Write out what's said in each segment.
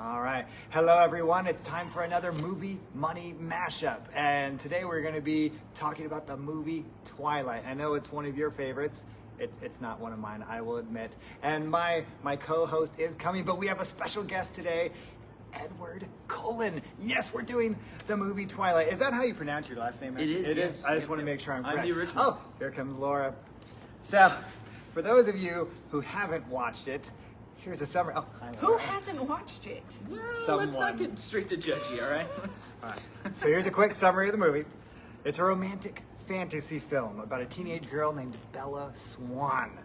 All right. Hello, everyone. It's time for another movie money mashup. And today we're going to be talking about the movie Twilight. I know it's one of your favorites. It's not one of mine, I will admit. And my co-host is coming, but we have a special guest today, Eddie Cullen. Yes, we're doing the movie Twilight. Is that how you pronounce your last name? It is. It yes. is. I just want to make sure I'm correct. I'm the original. Oh, here comes Laura. So, for those of you who haven't watched it, here's a summary. Oh, hi, Who Laura. hasn't watched it? Well, Someone. let's not get straight to judgy, all right? All right. So here's a quick summary of the movie. It's a romantic fantasy film about a teenage girl named Bella Swan.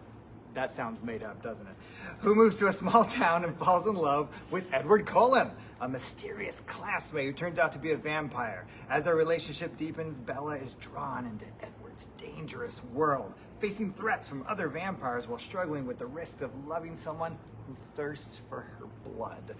That sounds made up, doesn't it? Who moves to a small town and falls in love with Eddie Cullen, a mysterious classmate who turns out to be a vampire. As their relationship deepens, Bella is drawn into Edward's dangerous world, facing threats from other vampires while struggling with the risks of loving someone who thirsts for her blood.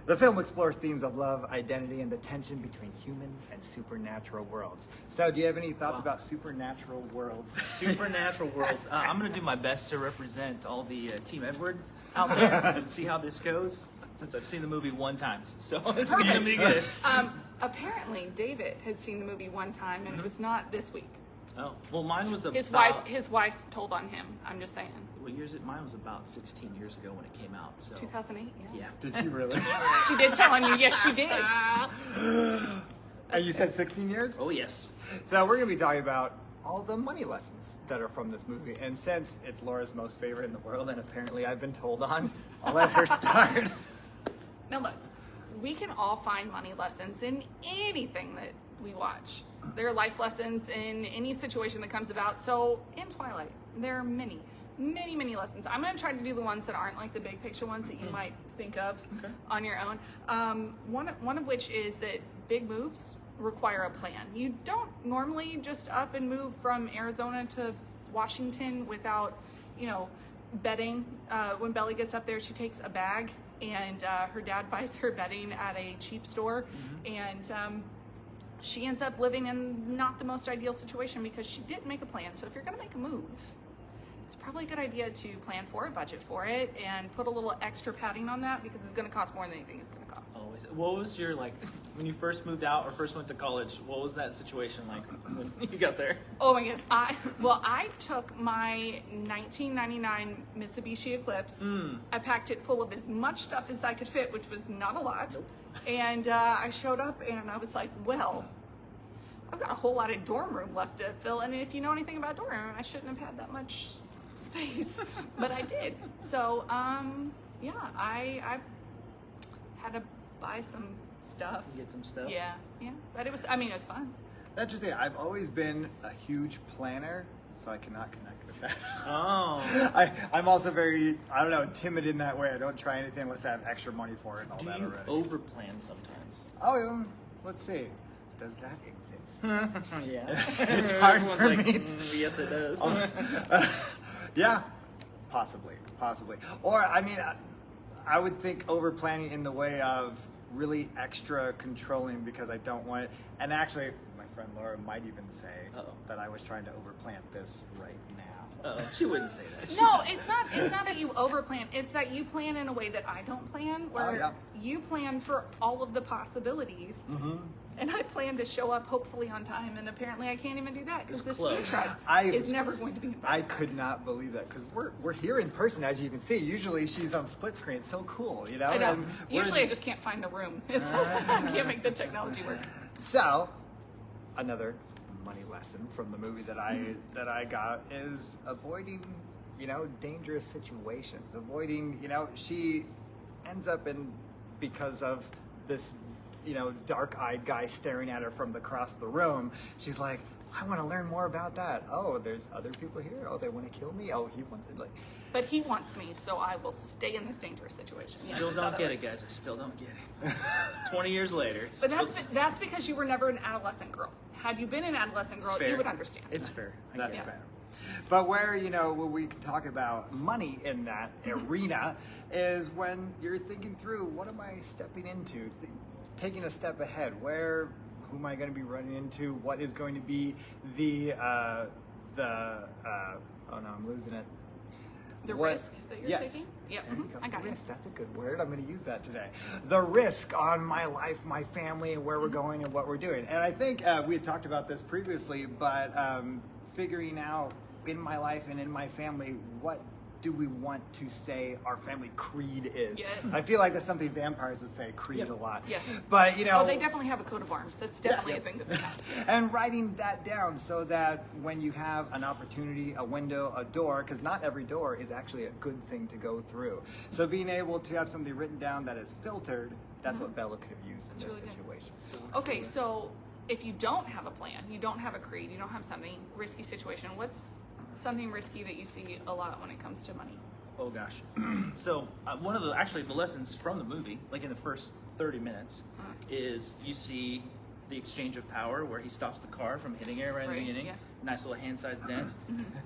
The film explores themes of love, identity, and the tension between human and supernatural worlds. So, do you have any thoughts about supernatural worlds? Supernatural worlds. I'm going to do my best to represent all the Team Edward out there and see how this goes, since I've seen the movie one time. So, this is going to be good. Apparently, David has seen the movie one time, and it was not this week. Oh, well, mine was about... His wife told on him. I'm just saying. What year is it? Mine was about 16 years ago when it came out. So 2008. Yeah. Did she really? She did tell on you. Yes, she did. And you said 16 years? Oh, yes. So we're going to be talking about all the money lessons that are from this movie. And since it's Laura's most favorite in the world, and apparently I've been told on, I'll let her start. Now look, we can all find money lessons in anything that we watch. There are life lessons in any situation that comes about. So in Twilight, there are many lessons. I'm going to try to do the ones that aren't like the big picture ones that you might think of on your own. One of which is that big moves require a plan. You don't normally just up and move from Arizona to Washington without, bedding. When Bella gets up there, she takes a bag, and her dad buys her bedding at a cheap store, and she ends up living in not the most ideal situation because she didn't make a plan. So if you're going to make a move, it's probably a good idea to plan for it, budget for it, and put a little extra padding on that because it's going to cost more than anything it's going to cost. Always. What was your, when you first moved out or first went to college, what was that situation like when you got there? Oh my goodness. I took my 1999 Mitsubishi Eclipse. I packed it full of as much stuff as I could fit, which was not a lot. Nope. And I showed up and I was like, well, I've got a whole lot of dorm room left to fill. And if you know anything about dorm room, I shouldn't have had that much space, but I did. So, yeah, I had to buy some stuff. Get some stuff? Yeah. But it was fun. That's just it. I've always been a huge planner, so I cannot connect with that. Oh. I'm also very, timid in that way. I don't try anything unless I have extra money for it and all Do that you already. overplan sometimes? Oh, let's see. Does that exist? Yeah. It's hard Everyone's for like, me to... yes, it does. Yeah, possibly. Or, I would think over planning in the way of really extra controlling because I don't want it. And actually, my friend Laura might even say that I was trying to overplan this right now. She wouldn't say that. She's No, not it's saying not that you overplan. It's that you plan in a way that I don't plan, where you plan for all of the possibilities. And I plan to show up hopefully on time, and apparently I can't even do that because this food truck is never going to be invited. I could not believe that because we're here in person, as you can see. Usually she's on split screen. It's so cool, you know? I know. And Usually I just can't find the room. I can't make the technology work. So, another money lesson from the movie that I got is avoiding, dangerous situations. Avoiding, she ends up in because of this, dark-eyed guy staring at her from across the room. She's like, I want to learn more about that. Oh, there's other people here. Oh, they want to kill me. Oh, he wanted But he wants me, so I will stay in this dangerous situation. Still don't get it, guys. I still don't get it. 20 years later. But that's because you were never an adolescent girl. Had you been an adolescent girl, you would understand. It's fair. That's fair. But where we can talk about money in that arena is when you're thinking through, what am I stepping into? Taking a step ahead. Who am I going to be running into? What is going to be oh no, I'm losing it. The risk that you're taking? Yeah, There you go. I got it. Risk. That's a good word. I'm going to use that today. The risk on my life, my family, and where we're going and what we're doing. And I think we had talked about this previously, but figuring out in my life and in my family, what do we want to say our family creed is? Yes. I feel like that's something vampires would say, creed a lot. Yeah. But, you know. Oh, they definitely have a coat of arms. That's definitely a thing that they have. Yes. And writing that down so that when you have an opportunity, a window, a door, because not every door is actually a good thing to go through. So being able to have something written down that is filtered, that's what Bella could have used in this really good. situation. Okay, so if you don't have a plan, you don't have a creed, you don't have something risky situation, what's something risky that you see a lot when it comes to money? Oh gosh. So one of the lessons from the movie, like in the first 30 minutes, is you see the exchange of power where he stops the car from hitting it right in the beginning. Yeah. Nice little hand-sized dent.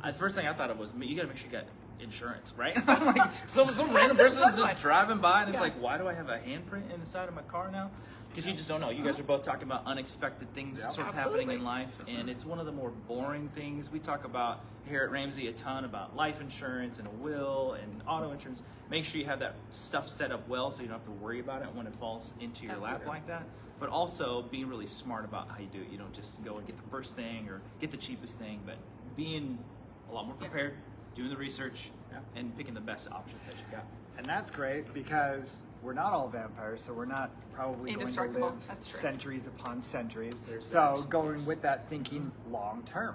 The first thing I thought of was, you got to make sure you got insurance, right? I'm like, some random person is just driving by and it's like, why do I have a handprint in the side of my car now? Because you just don't know. You guys are both talking about unexpected things sort of happening in life, and it's one of the more boring things. We talk about here at Ramsey a ton about life insurance and a will and auto insurance. Make sure you have that stuff set up well so you don't have to worry about it when it falls into your lap like that. But also being really smart about how you do it. You don't just go and get the first thing or get the cheapest thing, but being a lot more prepared, doing the research, and picking the best options that you got. And that's great because we're not all vampires, so we're not probably going to Indestructible. live That's true. centuries upon centuries. There's So that. going with that thinking long term,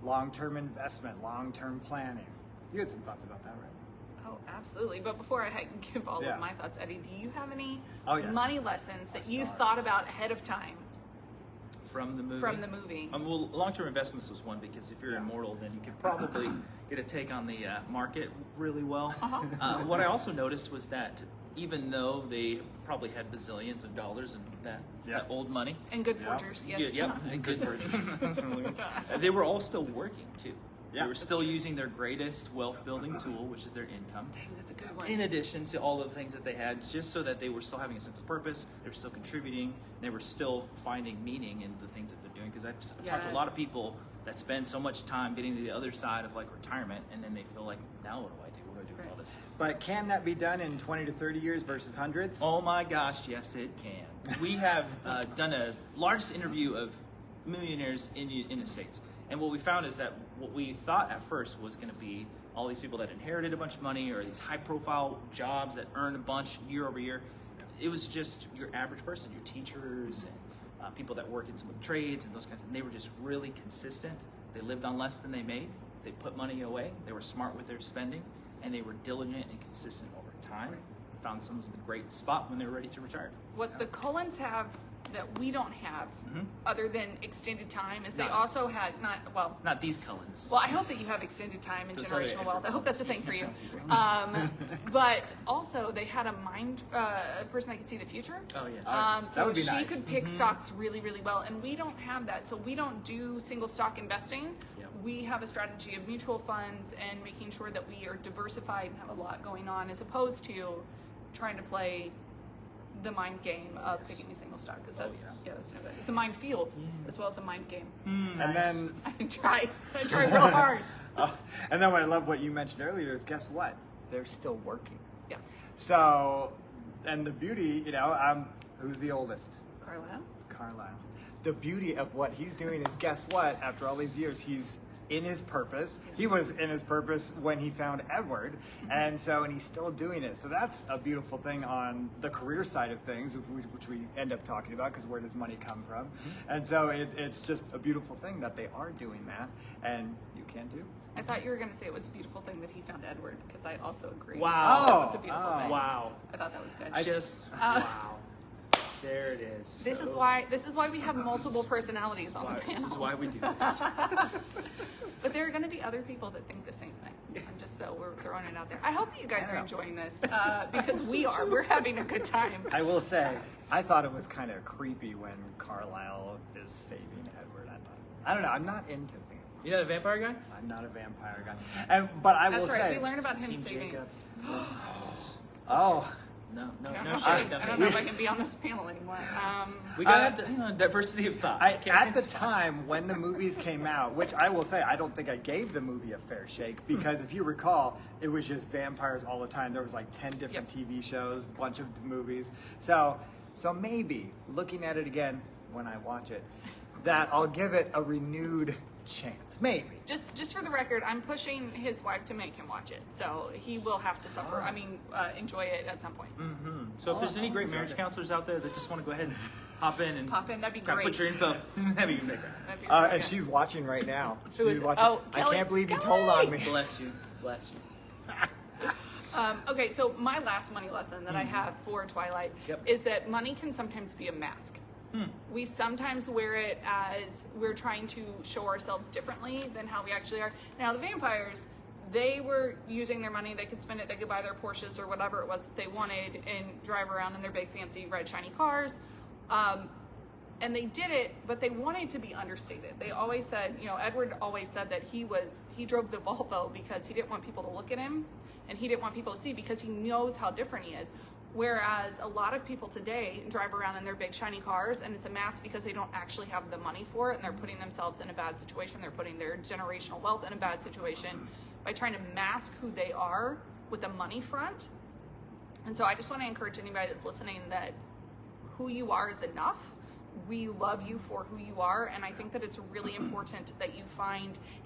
long-term investment, long-term planning. You had some thoughts about that, right? Oh, absolutely. But before I give all of my thoughts, Eddie, do you have any money lessons that you thought about ahead of time From the movie? from the movie? Well, long-term investments was one because if you're immortal, then you could probably get a take on the market really well. What I also noticed was that even though they probably had bazillions of dollars and that old money, And good forgers, yes. and good forgers, they were all still working too. Yeah, They were still using their greatest wealth-building tool, which is their income. Dang, that's a good one. In addition to all of the things that they had, just so that they were still having a sense of purpose, they were still contributing, they were still finding meaning in the things that they're doing. Because I've talked to a lot of people that spend so much time getting to the other side of like retirement, and then they feel like, now what do I do? What do I do with all this? But can that be done in 20 to 30 years versus hundreds? Oh my gosh, yes it can. We have done a largest interview of millionaires in the States. And what we found is that what we thought at first was going to be all these people that inherited a bunch of money or these high-profile jobs that earn a bunch year over year. It was just your average person, your teachers, and people that work in some of the trades and those kinds of things. They were just really consistent. They lived on less than they made. They put money away. They were smart with their spending, and they were diligent and consistent over time. Found some in a great spot when they were ready to retire. What the Cullens have that we don't have, other than extended time, is they Not also had Not these Cullens. Well, I hope that you have extended time and Those are generational the wealth. I hope that's a thing for you. But also, they had a person that could see the future. Oh yes. So would be she nice. could pick stocks really, really well, and we don't have that. So we don't do single stock investing. Yep. We have a strategy of mutual funds and making sure that we are diversified and have a lot going on, as opposed to trying to play the mind game of picking a single stock, because that's no good. It's a mind field as well as a mind game. And then, I try real hard. and then what I love what you mentioned earlier is, guess what? They're still working. Yeah, So, and the beauty, who's the oldest? Carlisle. Carlisle. The beauty of what he's doing is, guess what? After all these years, he's in his purpose. He was in his purpose when he found Edward, and he's still doing it. So that's a beautiful thing on the career side of things, which we end up talking about, because where does money come from? And so it's just a beautiful thing that they are doing that, and you can too. I thought you were going to say it was a beautiful thing that he found Edward, because I also agree. Wow. It's a beautiful thing. Wow. I thought that was good. Just wow. There it is. This is why we have multiple personalities on the panel. This is why we do this. But there are going to be other people that think the same thing. I'm just we're throwing it out there. I hope that you guys are enjoying this because we are. We're having a good time. I will say, I thought it was kind of creepy when Carlisle is saving Edward. I don't know. I'm not into vampires. You're not a vampire guy? I'm not a vampire guy. But I will That's right. say, We learned about him Team saving. Jacob. oh, No I don't shade. know if I can be on this panel anymore. We got diversity of thought. At the time when the movies came out, which I will say, I don't think I gave the movie a fair shake, because if you recall, it was just vampires all the time. There was like 10 different TV shows, bunch of movies. So maybe looking at it again when I watch it, that I'll give it a renewed chance. Maybe. Just for the record, I'm pushing his wife to make him watch it, so he will have to suffer. Enjoy it at some point. Mm-hmm. So if there's any great marriage counselors out there that just want to go ahead and hop in, that'd be kind of great. put your info, that'd be great. And she's watching right now. Who is She's it? watching. Oh, I Kelly. can't believe you told on me. Bless you. Okay, so my last money lesson that I have for Twilight is that money can sometimes be a mask. We sometimes wear it as we're trying to show ourselves differently than how we actually are. Now, the vampires, they were using their money. They could spend it. They could buy their Porsches or whatever it was they wanted and drive around in their big, fancy, red, shiny cars. And they did it, but they wanted to be understated. They always said, Edward always said that he drove the Volvo because he didn't want people to look at him, and he didn't want people to see because he knows how different he is. Whereas a lot of people today drive around in their big shiny cars, and it's a mask because they don't actually have the money for it, and they're putting themselves in a bad situation. They're putting their generational wealth in a bad situation by trying to mask who they are with a money front. And so I just want to encourage anybody that's listening that who you are is enough. We love you for who you are, and I think that it's really important that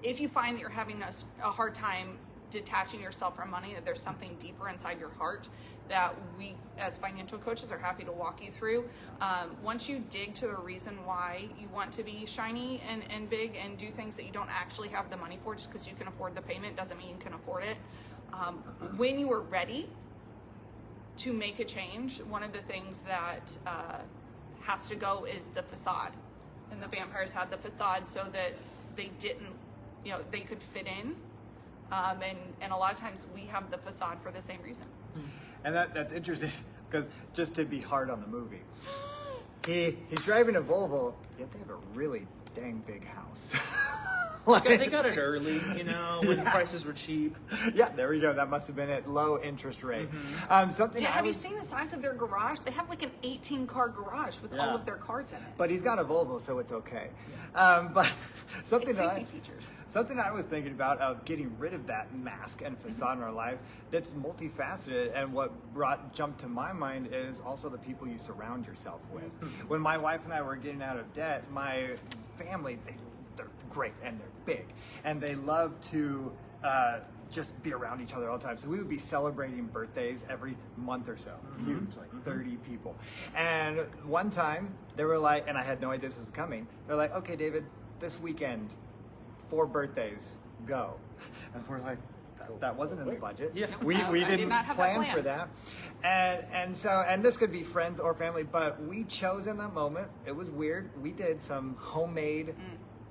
if you find that you're having a hard time detaching yourself from money, that there's something deeper inside your heart that we as financial coaches are happy to walk you through. Once you dig to the reason why you want to be shiny and big and do things that you don't actually have the money for, just because you can afford the payment doesn't mean you can afford it. When you are ready to make a change, one of the things that has to go is the facade. And the vampires had the facade so that they didn't, they could fit in. And a lot of times we have the facade for the same reason. And that's interesting, because just to be hard on the movie, he's driving a Volvo, yet they have a really dang big house. They got it early, when prices were cheap. Yeah, there we go. That must have been at low interest rate. Have you seen the size of their garage? They have like an 18-car garage with all of their cars in it. But he's got a Volvo, so it's okay. But something it's safety features. Something I was thinking about of getting rid of that mask and facade in our life that's multifaceted, and what jumped to my mind is also the people you surround yourself with. When my wife and I were getting out of debt, my family, they're great and they're big, and they love to just be around each other all the time. So we would be celebrating birthdays every month or so. Huge, like 30 people. And one time they were like, and I had no idea this was coming, they're like, okay, David, this weekend, 4 birthdays, go. And we're like, that wasn't in the budget. Yeah. We didn't plan that for that. And this could be friends or family, but we chose in that moment. It was weird. We did some homemade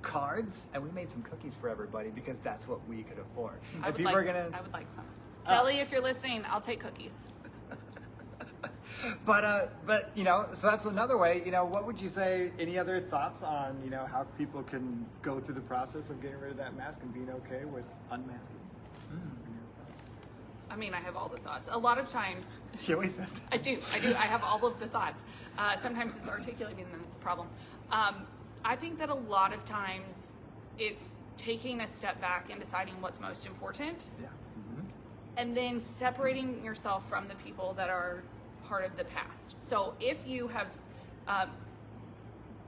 cards, and we made some cookies for everybody because that's what we could afford. I would like some. Kelly, if you're listening, I'll take cookies. But so that's another way. What would you say? Any other thoughts on how people can go through the process of getting rid of that mask and being okay with unmasking? I have all the thoughts. A lot of times, She always says that. I do. I have all of the thoughts. Sometimes it's articulating them that's the problem. I think that a lot of times it's taking a step back and deciding what's most important. Yeah. And then separating yourself from the people that are part of the past. So if you have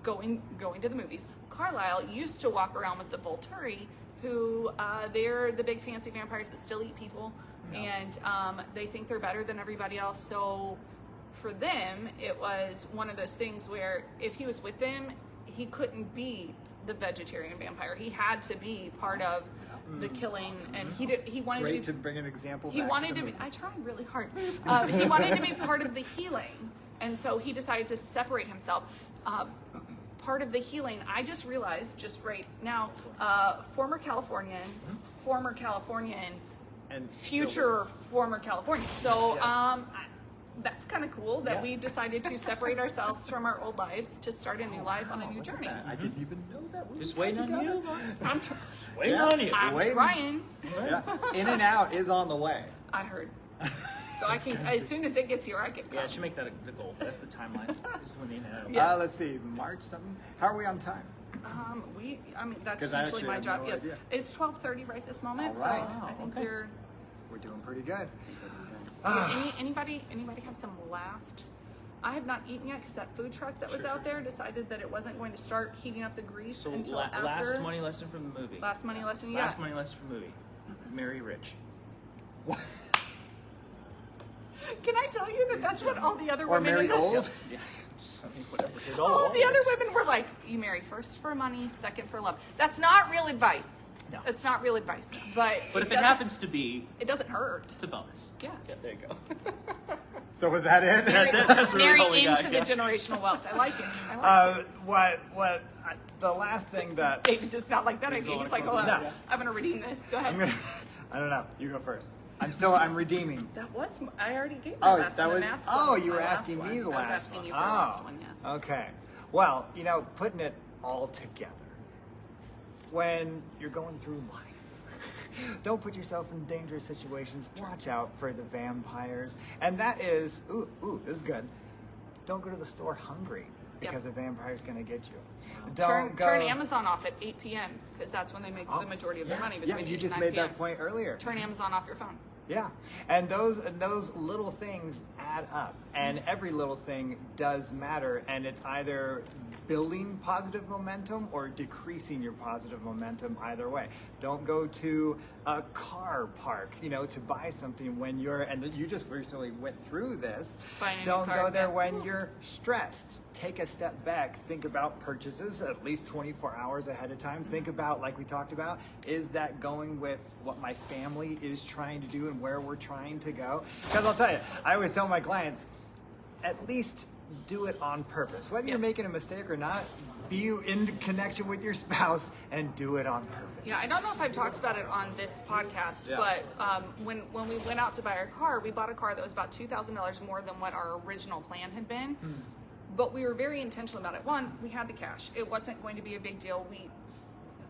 going to the movies, Carlisle used to walk around with the Volturi, who they're the big fancy vampires that still eat people, and they think they're better than everybody else. So for them, it was one of those things where if he was with them, he couldn't be the vegetarian vampire. He had to be part of the killing, and he wanted Great to bring an example. He wanted to be. I tried really hard. He wanted to be part of the healing, and so he decided to separate himself. Part of the healing, I just realized right now, former Californian, and future former Californian. So that's kind of cool that we decided to separate ourselves from our old lives to start a new life on a new journey. I didn't even know that. Just waiting on you. I'm Waiting on you. I'm Waiting. trying. Yeah. In and Out is on the way. I heard. So I can, as soon as it gets here, I can come. Yeah, I should make that the goal. That's the timeline. This is when the internet. Yeah. Let's see, March something. How are we on time? That's 'Cause I usually actually my have job. no Yes, idea. it's 12:30 right this moment. All right. So I think Okay. We're doing pretty good. Anybody have some last? I have not eaten yet because that food truck that was out there decided that it wasn't going to start heating up the grease So until after. last money lesson from the movie. Last money lesson. Last Yeah. money lesson from the movie. Marry rich. Can I tell you that that's what all the other Or women marry in the, old? Yeah. I mean, whatever. It all the other works. women were like, you marry first for money, second for love. That's not real advice. No. It's not real advice. But But if it doesn't- happens to be, it doesn't hurt. it's a bonus. Yeah. There you go. So was that it? That's it. That's really Marry all we got. into the Yeah. generational wealth. I like it. I like it. The last thing that David does not like that He's idea. all He's like, like, hold on, no. I'm gonna redeem this. Go ahead. I don't know. You go first. I'm redeeming. That was I already gave you Oh, the last that one. was. The mask one Oh, was you my were last asking one. me the I was last asking one. you for the last one. Yes. Okay. Well, putting it all together. When you're going through life, don't put yourself in dangerous situations. Watch out for the vampires. And that is, this is good. Don't go to the store hungry because a vampire's going to get you. Don't Turn Amazon off at 8 p.m. because that's when they make Oh, the majority of their yeah, money. Yeah, Between 8 you and just 9 made p.m. that point earlier. Turn Amazon off your phone. Yeah, and those little things add up, and every little thing does matter, and it's either building positive momentum or decreasing your positive momentum either way. Don't go to a car park, to buy something when you just recently went through this. Buying a new Don't car, go there yeah. when you're stressed. Take a step back, think about purchases at least 24 hours ahead of time. Think about, like we talked about, is that going with what my family is trying to do and where we're trying to go? Because I'll tell you, I always tell my clients, at least do it on purpose. Whether you're Yes. making a mistake or not, be in connection with your spouse and do it on purpose. Yeah, I don't know if I've talked about it on this podcast, Yeah. but when we went out to buy our car, we bought a car that was about $2,000 more than what our original plan had been. But we were very intentional about it. One, we had the cash. It wasn't going to be a big deal.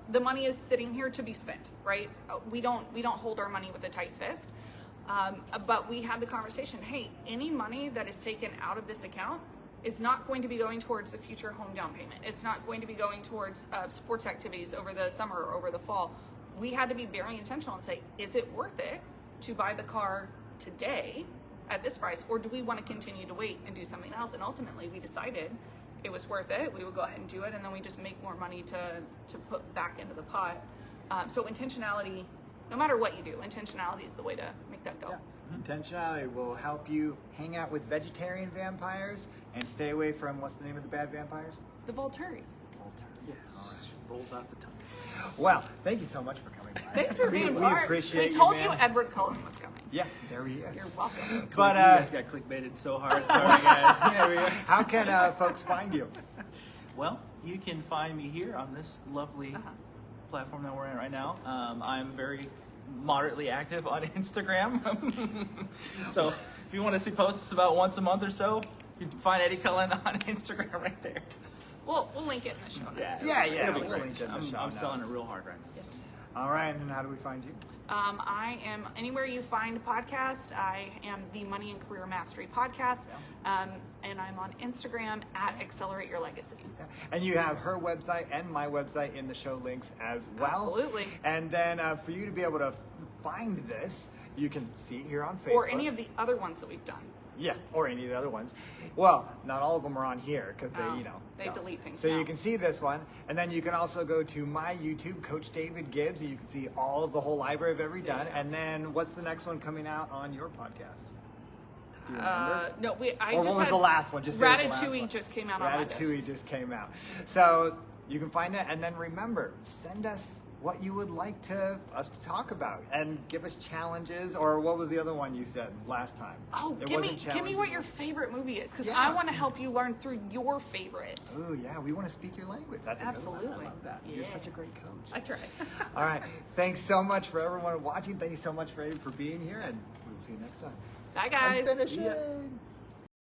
The money is sitting here to be spent, right? We don't hold our money with a tight fist. But we had the conversation, hey, any money that is taken out of this account is not going to be going towards a future home down payment. It's not going to be going towards sports activities over the summer or over the fall. We had to be very intentional and say, is it worth it to buy the car today at this price, or do we want to continue to wait and do something else? And ultimately, we decided it was worth it. We would go ahead and do it, and then we just make more money to put back into the pot. So intentionality, no matter what you do, intentionality is the way to make that go. Yeah. Intentionality will help you hang out with vegetarian vampires and stay away from, what's the name of the bad vampires? The Volturi. Yes. Rolls off the tongue. Well, thank you so much for coming by. Thanks for being we part. appreciate We told you, you man. Edward Cullen was coming. Yeah, there he is. You're welcome. But you guys got clickbaited so hard. Sorry, guys. There we go. how can folks find you? Well, you can find me here on this lovely platform that we're in right now. I'm very moderately active on Instagram. So if you want to see posts about once a month or so, you can find Eddie Cullen on Instagram right there. We'll link it in the show notes. Yeah, It'll be we'll great. link it in the I'm show selling it notes. real hard right now. All right, and how do we find you? I am anywhere you find a podcast. I am the Money and Career Mastery Podcast, and I'm on Instagram at Accelerate Your Legacy. Yeah. And you have her website and my website in the show links as well. Absolutely. And then for you to be able to find this, you can see it here on Facebook. Or any of the other ones that we've done. Yeah, or any of the other ones. Well, not all of them are on here because they, Oh, they go. delete things So now. you can see this one, and then you can also go to my YouTube, Coach David Gibbs, and you can see all of the whole library of every done. And then what's the next one coming out on your podcast? Do you remember? No, I Or just what was had the last one? Just say what the last Ratatouille one. just came out on my Ratatouille just came out. So you can find that, and then remember, send us what you would like us to talk about, and give us challenges. Or what was the other one you said last time? Oh, It give wasn't me what challenges. your favorite movie is, because Yeah. I want to help you learn through your favorite. Oh yeah, we want to speak your language. That's a good one. Absolutely. I love that. You're Yeah. such a great coach. I try. All right, thanks so much for everyone watching. Thank you so much for being here, and we'll see you next time. Bye, guys. I'm finishing. See ya.